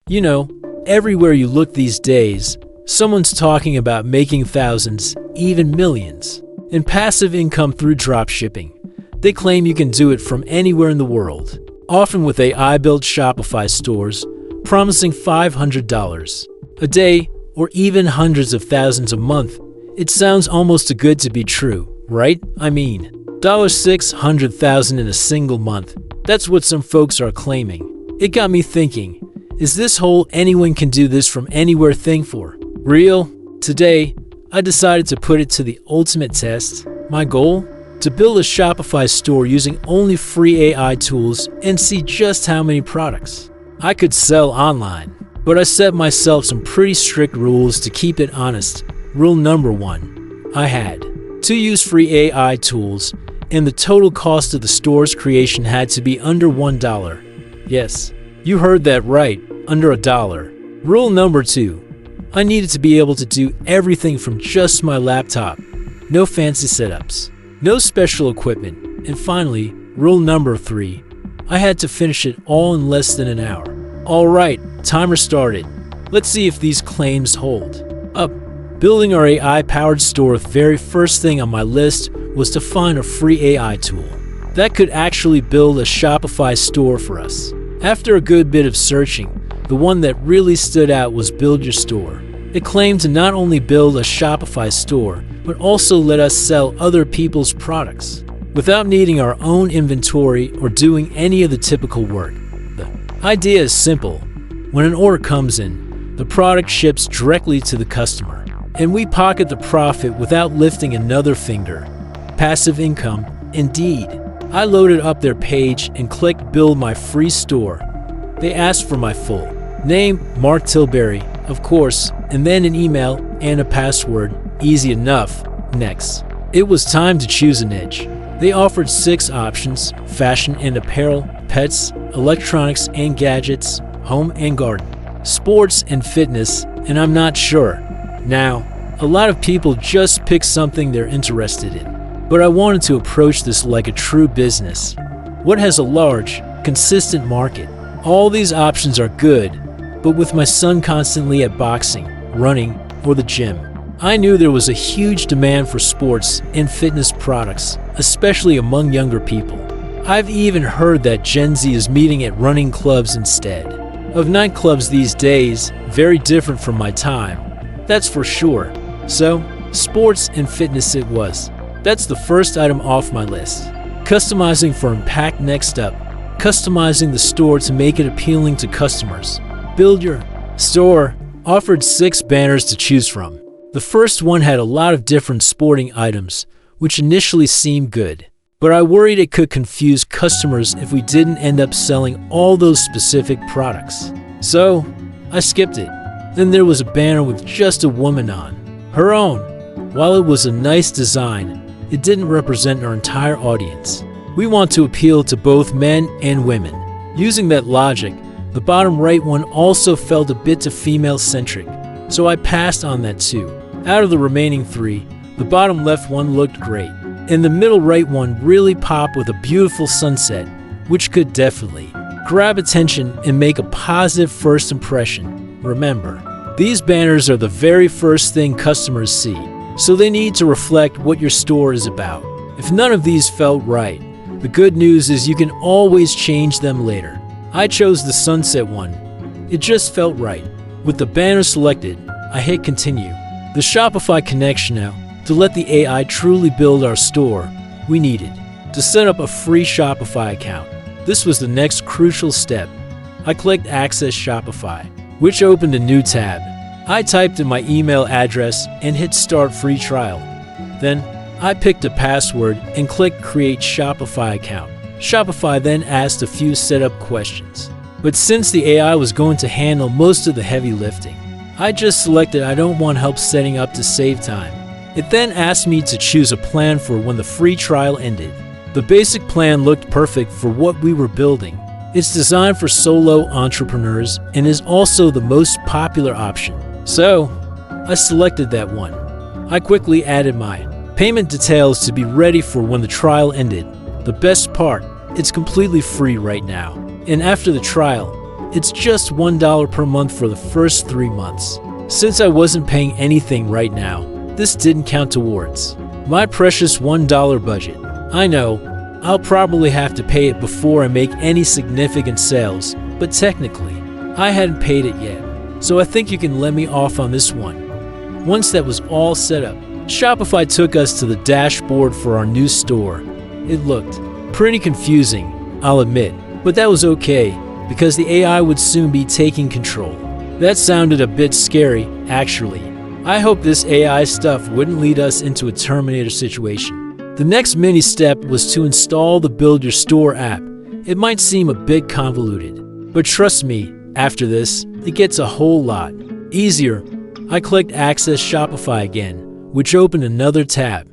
You know, everywhere you look these days, someone's talking about making thousands, even millions, in passive income through dropshipping. They claim you can do it from anywhere in the world, often with AI-built Shopify stores, promising $500 a day or even hundreds of thousands a month. It sounds almost too good to be true, right? I mean, $600,000 in a single month. That's what some folks are claiming. It got me thinking, is this whole anyone can do this from anywhere thing for real? Today, I decided to put it to the ultimate test. My goal? To build a Shopify store using only free AI tools and see just how many products I could sell online. But I set myself some pretty strict rules to keep it honest. Rule number 1. I had to use free AI tools, and the total cost of the store's creation had to be under $1. Yes, you heard that right, under $1. Rule number 2. I needed to be able to do everything from just my laptop. No fancy setups, no special equipment. And finally, rule number 3. I had to finish it all in less than an hour. Alright, timer started. Let's see if these claims hold up. Building our AI-powered store, the very first thing on my list was to find a free AI tool that could actually build a Shopify store for us. After a good bit of searching, the one that really stood out was Build Your Store. It claimed to not only build a Shopify store, but also let us sell other people's products without needing our own inventory or doing any of the typical work. The idea is simple. When an order comes in, the product ships directly to the customer, and we pocket the profit without lifting another finger. Passive income, indeed. I loaded up their page and clicked Build My Free Store. They asked for my full name, Mark Tilbury, of course, and then an email and a password. Easy enough. Next, it was time to choose a niche. They offered 6 options: fashion and apparel, pets, electronics and gadgets, home and garden, sports and fitness, and I'm not sure. Now, a lot of people just pick something they're interested in, but I wanted to approach this like a true business. What has a large, consistent market? All these options are good, but with my son constantly at boxing, running, or the gym, I knew there was a huge demand for sports and fitness products, especially among younger people. I've even heard that Gen Z is meeting at running clubs instead of nightclubs these days. Very different from my time, that's for sure. So, sports and fitness it was. That's the first item off my list. Customizing for impact. Next up, customizing the store to make it appealing to customers. Build Your Store offered 6 banners to choose from. The first one had a lot of different sporting items, which initially seemed good, but I worried it could confuse customers if we didn't end up selling all those specific products. So, I skipped it. Then there was a banner with just a woman on her own. While it was a nice design, it didn't represent our entire audience. We want to appeal to both men and women. Using that logic, the bottom right one also felt a bit too female-centric, so I passed on that too. Out of the remaining 3, the bottom left one looked great, and the middle right one really popped with a beautiful sunset, which could definitely grab attention and make a positive first impression. Remember, these banners are the very first thing customers see, so they need to reflect what your store is about. If none of these felt right, the good news is you can always change them later. I chose the sunset one. It just felt right. With the banner selected, I hit continue. The Shopify connection now. To let the AI truly build our store, we needed to set up a free Shopify account. This was the next crucial step. I clicked Access Shopify, which opened a new tab. I typed in my email address and hit Start Free Trial. Then, I picked a password and clicked Create Shopify Account. Shopify then asked a few setup questions. But since the AI was going to handle most of the heavy lifting, I just selected I don't want help setting up to save time. It then asked me to choose a plan for when the free trial ended. The basic plan looked perfect for what we were building. It's designed for solo entrepreneurs and is also the most popular option. So, I selected that one. I quickly added my payment details to be ready for when the trial ended. The best part, it's completely free right now. And after the trial, It's just $1 per month for the first 3 months. Since I wasn't paying anything right now, this didn't count towards my precious $1 budget. I know, I'll probably have to pay it before I make any significant sales, but technically, I hadn't paid it yet, so I think you can let me off on this one. Once that was all set up, Shopify took us to the dashboard for our new store. It looked pretty confusing, I'll admit, but that was okay, because the AI would soon be taking control. That sounded a bit scary, actually. I hope this AI stuff wouldn't lead us into a Terminator situation. The next mini step was to install the Build Your Store app. It might seem a bit convoluted, but trust me, after this, it gets a whole lot easier. I clicked Access Shopify again, which opened another tab.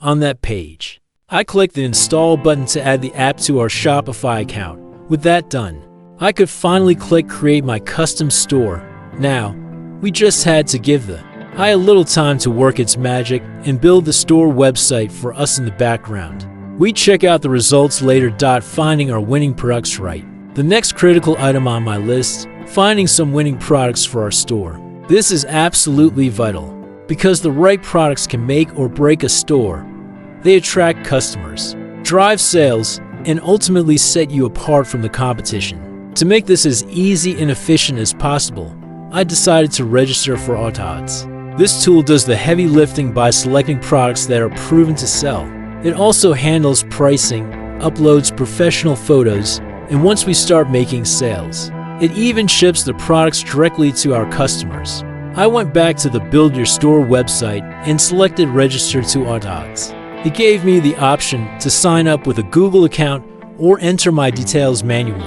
On that page, I clicked the Install button to add the app to our Shopify account. With that done, I could finally click Create My Custom Store. Now, we just had to give the AI a little time to work its magic and build the store website for us in the background. We check out the results later. Finding our winning products right. The next critical item on my list, finding some winning products for our store. This is absolutely vital, because the right products can make or break a store. They attract customers, drive sales, and ultimately set you apart from the competition. To make this as easy and efficient as possible, I decided to register for AutoAds. This tool does the heavy lifting by selecting products that are proven to sell. It also handles pricing, uploads professional photos, and once we start making sales, it even ships the products directly to our customers. I went back to the Build Your Store website and selected Register to AutoAds. It gave me the option to sign up with a Google account or enter my details manually.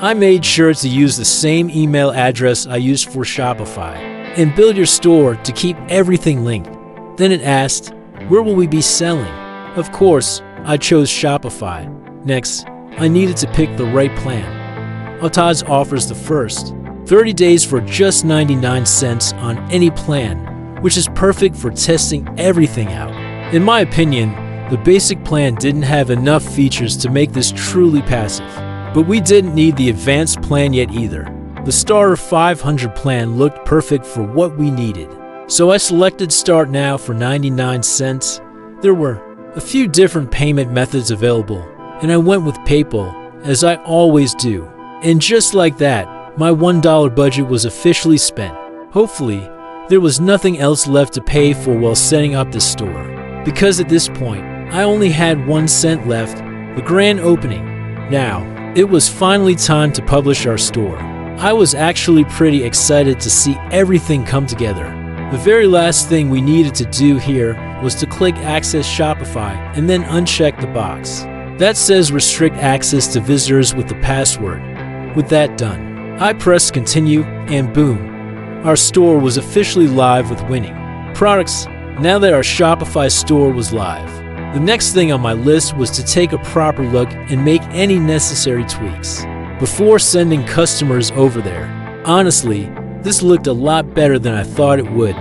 I made sure to use the same email address I used for Shopify and Build Your Store to keep everything linked. Then it asked, where will we be selling? Of course, I chose Shopify. Next, I needed to pick the right plan. AutoAds offers the first 30 days for just 99 cents on any plan, which is perfect for testing everything out. In my opinion, the basic plan didn't have enough features to make this truly passive, but we didn't need the advanced plan yet either. The Starter 500 plan looked perfect for what we needed, so I selected Start Now for 99 cents. There were a few different payment methods available, and I went with PayPal, as I always do. And just like that, my $1 budget was officially spent. Hopefully, there was nothing else left to pay for while setting up this store, because at this point, I only had 1 cent left. The grand opening. Now, it was finally time to publish our store. I was actually pretty excited to see everything come together. The very last thing we needed to do here was to click Access Shopify and then uncheck the box that says Restrict Access to Visitors with the password. With that done, I pressed Continue and boom, our store was officially live with winning products. Now that our Shopify store was live, the next thing on my list was to take a proper look and make any necessary tweaks before sending customers over there. Honestly, this looked a lot better than I thought it would.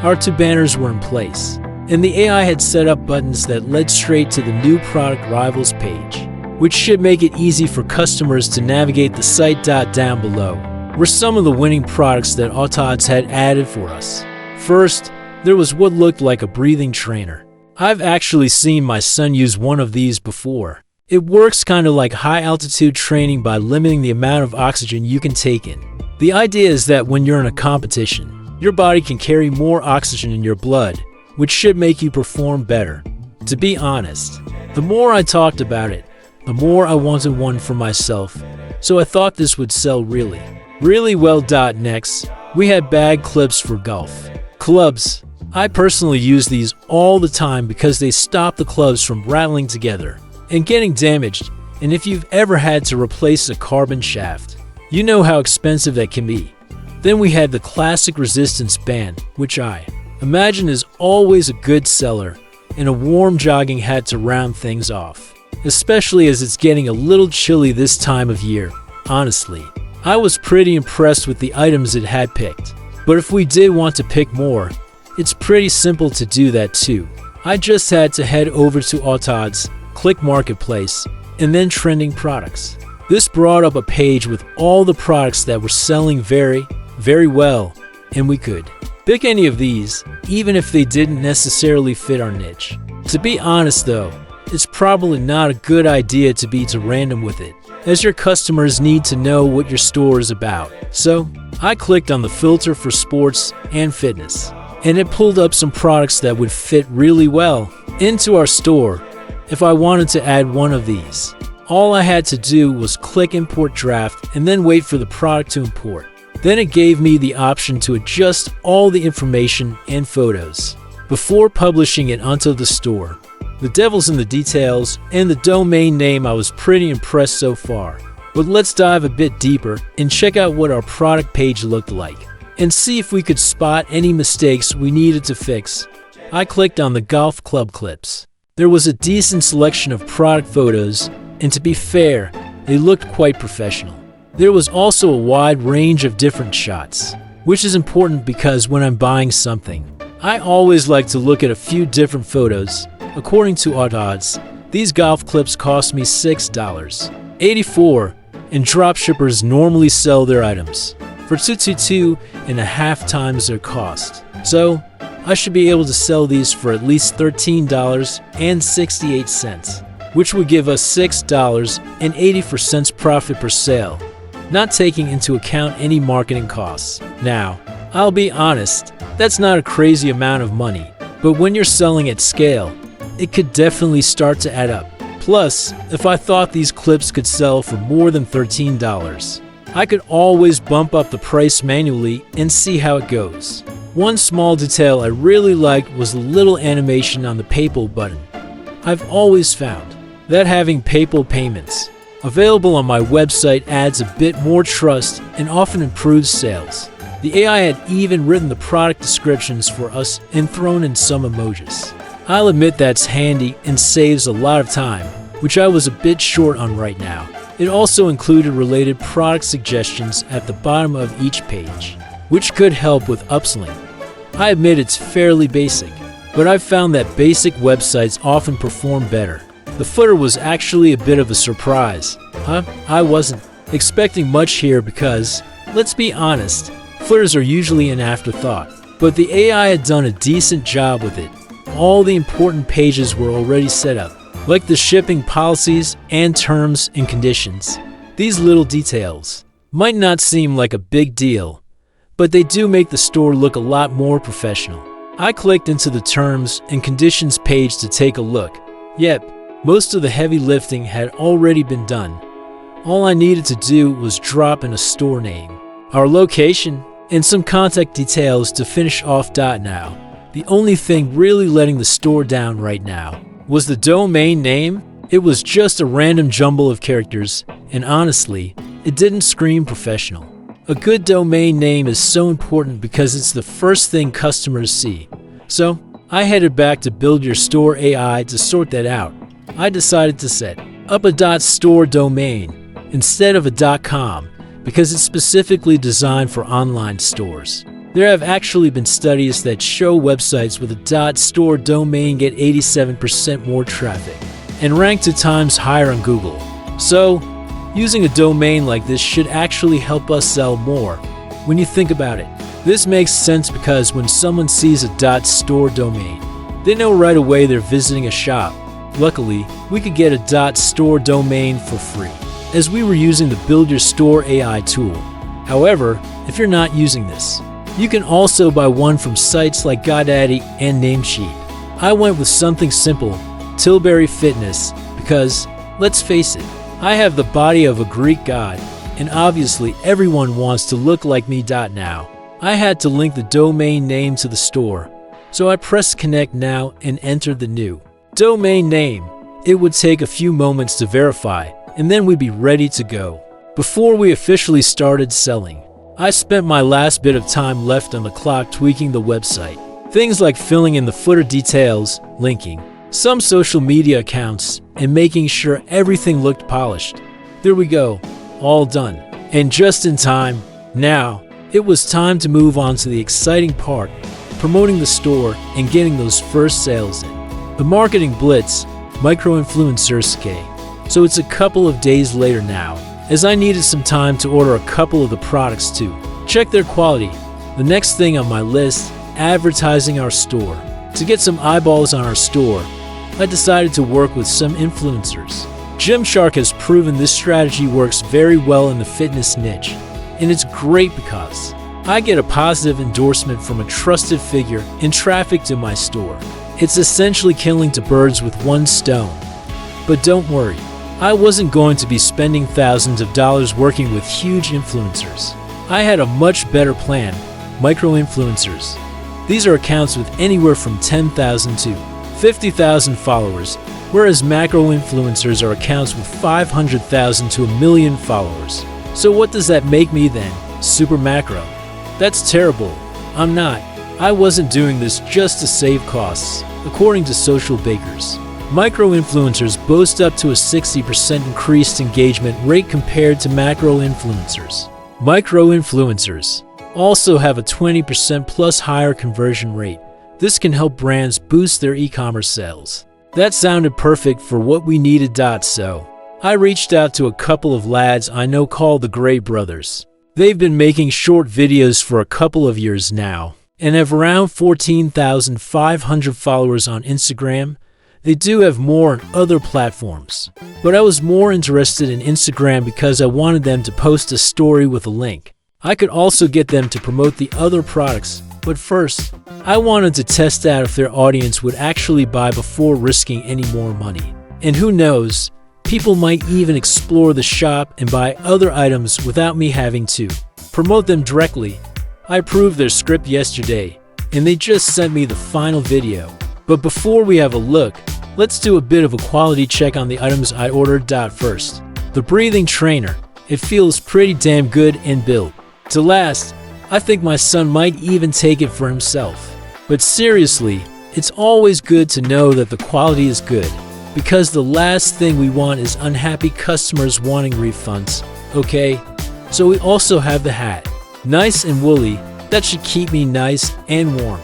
Our 2 banners were in place, and the AI had set up buttons that led straight to the new product rivals page, which should make it easy for customers to navigate the site. Down below were some of the winning products that AutoAds had added for us. First, there was what looked like a breathing trainer. I've actually seen my son use one of these before. It works kind of like high-altitude training by limiting the amount of oxygen you can take in. The idea is that when you're in a competition, your body can carry more oxygen in your blood, which should make you perform better. To be honest, the more I talked about it, the more I wanted one for myself, so I thought this would sell really well. Next, we had bag clips for golf clubs. I personally use these all the time because they stop the clubs from rattling together and getting damaged. And if you've ever had to replace a carbon shaft, you know how expensive that can be. Then we had the classic resistance band, which I imagine is always a good seller, and a warm jogging hat to round things off, especially as it's getting a little chilly this time of year. Honestly, I was pretty impressed with the items it had picked. But if we did want to pick more, it's pretty simple to do that too. I just had to head over to AutoAds, click Marketplace, and then Trending Products. This brought up a page with all the products that were selling very, very well, and we could pick any of these, even if they didn't necessarily fit our niche. To be honest though, it's probably not a good idea to be too random with it, as your customers need to know what your store is about. So, I clicked on the filter for sports and fitness, and it pulled up some products that would fit really well into our store if I wanted to add one of these. All I had to do was click Import Draft and then wait for the product to import. Then it gave me the option to adjust all the information and photos before publishing it onto the store. The devil's in the details, and the domain name I was pretty impressed so far. But let's dive a bit deeper and check out what our product page looked like, and see if we could spot any mistakes we needed to fix. I clicked on the golf club clips. There was a decent selection of product photos, and to be fair, they looked quite professional. There was also a wide range of different shots, which is important because when I'm buying something, I always like to look at a few different photos. According to odds, these golf clips cost me $6.84, and dropshippers normally sell their items for 2.5 times their cost. So, I should be able to sell these for at least $13.68, which would give us $6.84 profit per sale, not taking into account any marketing costs. Now, I'll be honest, that's not a crazy amount of money, but when you're selling at scale, it could definitely start to add up. Plus, if I thought these clips could sell for more than $13, I could always bump up the price manually and see how it goes. One small detail I really liked was the little animation on the PayPal button. I've always found that having PayPal payments available on my website adds a bit more trust and often improves sales. The AI had even written the product descriptions for us and thrown in some emojis. I'll admit that's handy and saves a lot of time, which I was a bit short on right now. It also included related product suggestions at the bottom of each page, which could help with upselling. I admit it's fairly basic, but I've found that basic websites often perform better. The footer was actually a bit of a surprise. I wasn't expecting much here because, let's be honest, footers are usually an afterthought, but the AI had done a decent job with it. All the important pages were already set up, like the shipping policies and terms and conditions. These little details might not seem like a big deal, but they do make the store look a lot more professional. I clicked into the terms and conditions page to take a look. Yep, most of the heavy lifting had already been done. All I needed to do was drop in a store name, our location, and some contact details to finish off. Now, the only thing really letting the store down right now was the domain name. It was just a random jumble of characters, and honestly, it didn't scream professional. A good domain name is so important because it's the first thing customers see. So, I headed back to Build Your Store AI to sort that out. I decided to set up a .store domain instead of a .com because it's specifically designed for online stores. There have actually been studies that show websites with a .store domain get 87% more traffic and rank 2 times higher on Google. So, using a domain like this should actually help us sell more. When you think about it, this makes sense because when someone sees a .store domain, they know right away they're visiting a shop. Luckily, we could get a .store domain for free, as we were using the Build Your Store AI tool. However, if you're not using this, you can also buy one from sites like GoDaddy and Namecheap. I went with something simple, Tilbury Fitness, because, let's face it, I have the body of a Greek god, and obviously everyone wants to look like me. Now, I had to link the domain name to the store, so I pressed Connect Now and entered the new domain name. It would take a few moments to verify, and then we'd be ready to go. Before we officially started selling, I spent my last bit of time left on the clock tweaking the website. Things like filling in the footer details, linking some social media accounts, and making sure everything looked polished. There we go, all done. And just in time. Now, it was time to move on to the exciting part, promoting the store and getting those first sales in. The marketing blitz, micro-influencers. So it's a couple of days later now, as I needed some time to order a couple of the products to check their quality. The next thing on my list, advertising our store. To get some eyeballs on our store, I decided to work with some influencers. Gymshark has proven this strategy works very well in the fitness niche, and it's great because I get a positive endorsement from a trusted figure and traffic to my store. It's essentially killing two birds with one stone. But don't worry, I wasn't going to be spending thousands of dollars working with huge influencers. I had a much better plan: micro-influencers. These are accounts with anywhere from 10,000 to 50,000 followers, whereas macro-influencers are accounts with 500,000 to a million followers. So what does that make me then? Super macro? That's terrible. I'm not. I wasn't doing this just to save costs. According to social bakers, micro-influencers boast up to a 60% increased engagement rate compared to macro-influencers. Micro-influencers also have a 20% plus higher conversion rate. This can help brands boost their e-commerce sales. That sounded perfect for what we needed. So I reached out to a couple of lads I know called the Gray Brothers. They've been making short videos for a couple of years now and have around 14,500 followers on Instagram. They do have more on other platforms, but I was more interested in Instagram because I wanted them to post a story with a link. I could also get them to promote the other products, but first, I wanted to test out if their audience would actually buy before risking any more money. And who knows, people might even explore the shop and buy other items without me having to promote them directly. I approved their script yesterday, and they just sent me the final video. But before we have a look, let's do a bit of a quality check on the items I ordered. First, the breathing trainer. It feels pretty damn good and built to last. I think my son might even take it for himself. But seriously, it's always good to know that the quality is good, because the last thing we want is unhappy customers wanting refunds, okay? So we also have the hat. Nice and woolly, that should keep me nice and warm.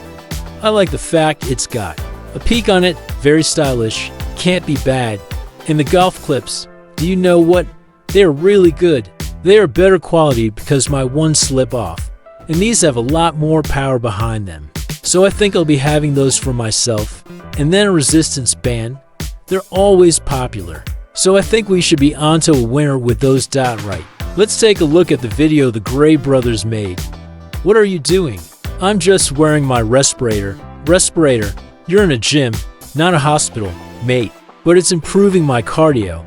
I like the fact it's got a peak on it, very stylish, can't be bad. And the golf clips, do you know what? They're really good. They are better quality because my one slip off, and these have a lot more power behind them. So I think I'll be having those for myself. And then a resistance band. They're always popular. So I think we should be onto a winner with those. Right. Let's take a look at the video the Gray Brothers made. What are you doing? I'm just wearing my respirator. Respirator? You're in a gym, not a hospital, mate. But it's improving my cardio.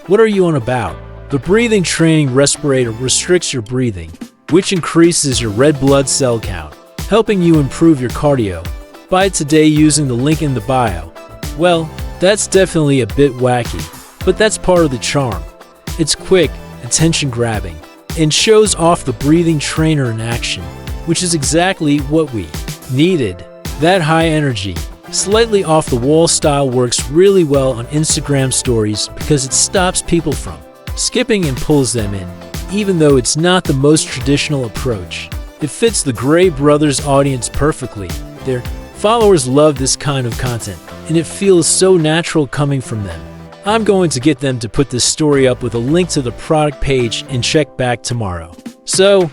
What are you on about? The breathing training respirator restricts your breathing, which increases your red blood cell count, helping you improve your cardio. Buy it today using the link in the bio. Well, that's definitely a bit wacky, but that's part of the charm. It's quick, attention-grabbing, and shows off the breathing trainer in action, which is exactly what we needed. That high energy, slightly off-the-wall style works really well on Instagram stories because it stops people from skipping and pulls them in. Even though it's not the most traditional approach, it fits the Gray Brothers audience perfectly. Their followers love this kind of content, and it feels so natural coming from them. I'm going to get them to put this story up with a link to the product page and check back tomorrow. So,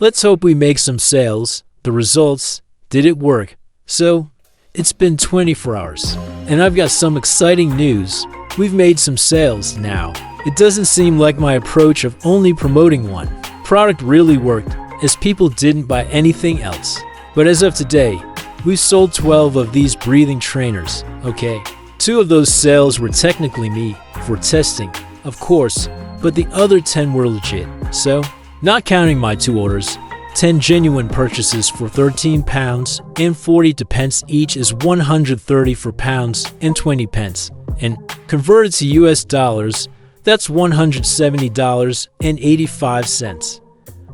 let's hope we make some sales. The results, did it work? So, it's been 24 hours, and I've got some exciting news. We've made some sales now. It doesn't seem like my approach of only promoting one product really worked, as people didn't buy anything else. But as of today, we've sold 12 of these breathing trainers, okay? 2 of those sales were technically me, for testing, of course, but the other 10 were legit. So, not counting my 2 orders, 10 genuine purchases for £13 and 42 pence each is 130 for pounds and 20 pence. And converted to US dollars, that's $170.85.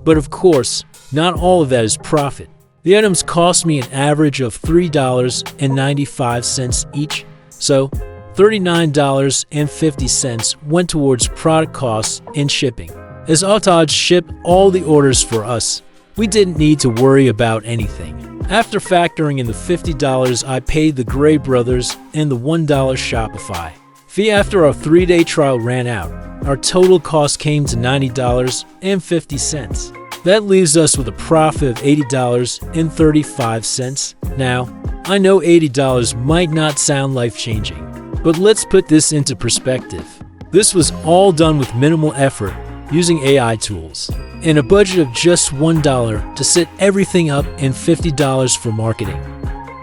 But of course, not all of that is profit. The items cost me an average of $3.95 each, so $39.50 went towards product costs and shipping. As Autage shipped all the orders for us, we didn't need to worry about anything. After factoring in the $50 I paid the Gray Brothers and the $1 Shopify Fee after our 3-day trial ran out, our total cost came to $90.50. That leaves us with a profit of $80.35. Now, I know $80 might not sound life-changing, but let's put this into perspective. This was all done with minimal effort using AI tools and a budget of just $1 to set everything up and $50 for marketing.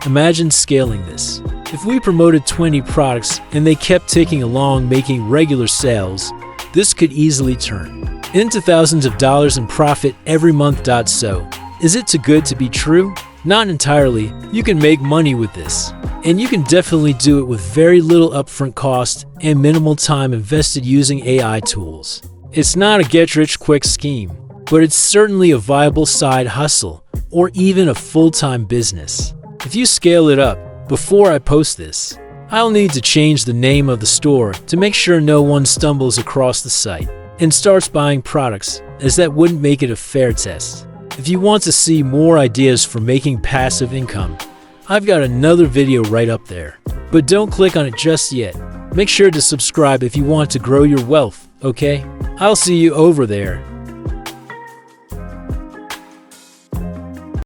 Imagine scaling this. If we promoted 20 products and they kept ticking along making regular sales, this could easily turn into thousands of dollars in profit every month. So, is it too good to be true? Not entirely. You can make money with this, and you can definitely do it with very little upfront cost and minimal time invested using AI tools. It's not a get-rich-quick scheme, but it's certainly a viable side hustle or even a full-time business. If you scale it up, before I post this, I'll need to change the name of the store to make sure no one stumbles across the site and starts buying products, as that wouldn't make it a fair test. If you want to see more ideas for making passive income, I've got another video right up there. But don't click on it just yet. Make sure to subscribe if you want to grow your wealth, okay? I'll see you over there.